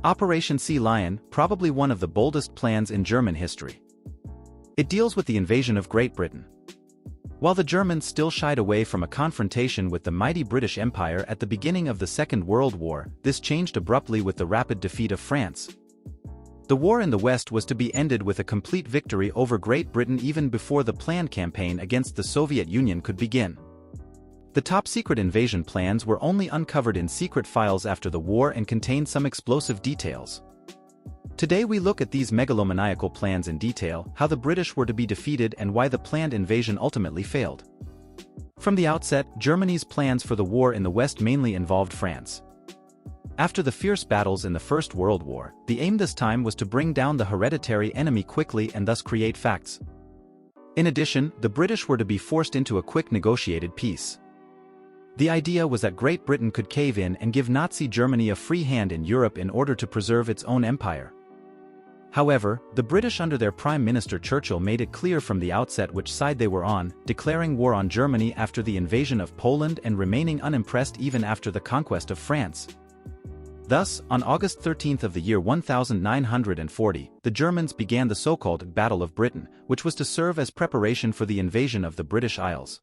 Operation Sea Lion, probably one of the boldest plans in German history. It deals with the invasion of Great Britain. While the Germans still shied away from a confrontation with the mighty British Empire at the beginning of the Second World War, this changed abruptly with the rapid defeat of France. The war in the West was to be ended with a complete victory over Great Britain even before the planned campaign against the Soviet Union could begin. The top-secret invasion plans were only uncovered in secret files after the war and contained some explosive details. Today we look at these megalomaniacal plans in detail, how the British were to be defeated and why the planned invasion ultimately failed. From the outset, Germany's plans for the war in the West mainly involved France. After the fierce battles in the First World War, the aim this time was to bring down the hereditary enemy quickly and thus create facts. In addition, the British were to be forced into a quick negotiated peace. The idea was that Great Britain could cave in and give Nazi Germany a free hand in Europe in order to preserve its own empire. However, the British under their Prime Minister Churchill made it clear from the outset which side they were on, declaring war on Germany after the invasion of Poland and remaining unimpressed even after the conquest of France. Thus, on August 13 of the year 1940, the Germans began the so-called Battle of Britain, which was to serve as preparation for the invasion of the British Isles.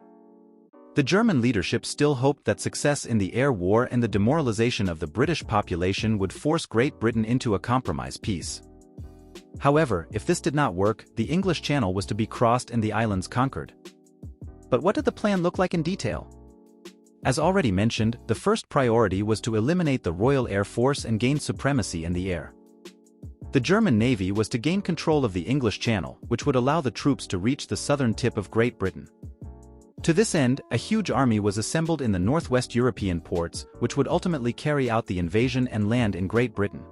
The German leadership still hoped that success in the air war and the demoralization of the British population would force Great Britain into a compromise peace. However, if this did not work, the English Channel was to be crossed and the islands conquered. But what did the plan look like in detail? As already mentioned, the first priority was to eliminate the Royal Air Force and gain supremacy in the air. The German Navy was to gain control of the English Channel, which would allow the troops to reach the southern tip of Great Britain. To this end, a huge army was assembled in the northwest European ports, which would ultimately carry out the invasion and land in Great Britain.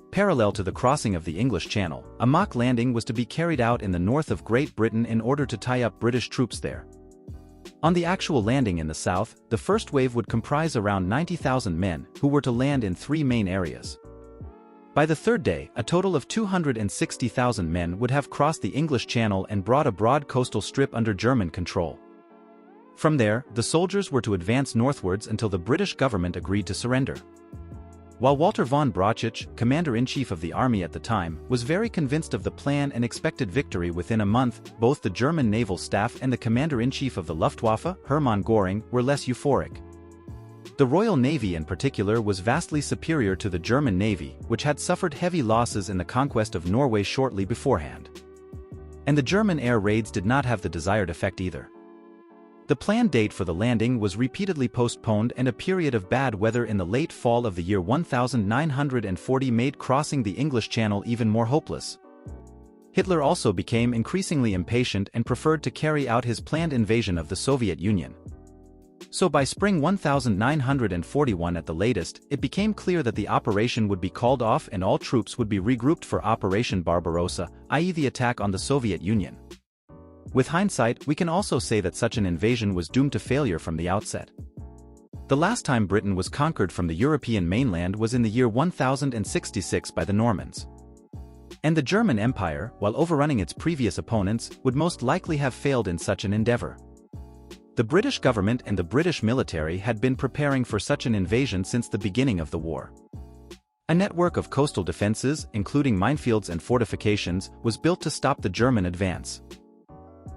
Parallel to the crossing of the English Channel, a mock landing was to be carried out in the north of Great Britain in order to tie up British troops there. On the actual landing in the south, the first wave would comprise around 90,000 men, who were to land in three main areas. By the third day, a total of 260,000 men would have crossed the English Channel and brought a broad coastal strip under German control. From there, the soldiers were to advance northwards until the British government agreed to surrender. While Walter von Brauchitsch, commander-in-chief of the army at the time, was very convinced of the plan and expected victory within a month, both the German naval staff and the commander-in-chief of the Luftwaffe, Hermann Göring, were less euphoric. The Royal Navy in particular was vastly superior to the German Navy, which had suffered heavy losses in the conquest of Norway shortly beforehand. And the German air raids did not have the desired effect either. The planned date for the landing was repeatedly postponed, and a period of bad weather in the late fall of the year 1940 made crossing the English Channel even more hopeless. Hitler also became increasingly impatient and preferred to carry out his planned invasion of the Soviet Union. So by spring 1941 at the latest, it became clear that the operation would be called off and all troops would be regrouped for Operation Barbarossa, i.e. the attack on the Soviet Union. With hindsight, we can also say that such an invasion was doomed to failure from the outset. The last time Britain was conquered from the European mainland was in the year 1066 by the Normans. And the German Empire, while overrunning its previous opponents, would most likely have failed in such an endeavor. The British government and the British military had been preparing for such an invasion since the beginning of the war. A network of coastal defenses, including minefields and fortifications, was built to stop the German advance.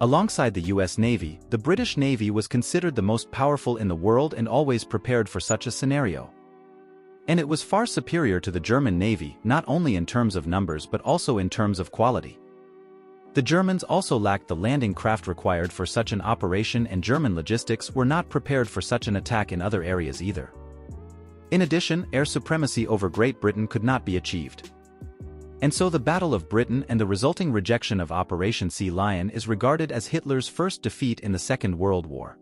Alongside the US Navy, the British Navy was considered the most powerful in the world and always prepared for such a scenario. And it was far superior to the German Navy, not only in terms of numbers but also in terms of quality. The Germans also lacked the landing craft required for such an operation, and German logistics were not prepared for such an attack in other areas either. In addition, air supremacy over Great Britain could not be achieved. And so the Battle of Britain and the resulting rejection of Operation Sea Lion is regarded as Hitler's first defeat in the Second World War.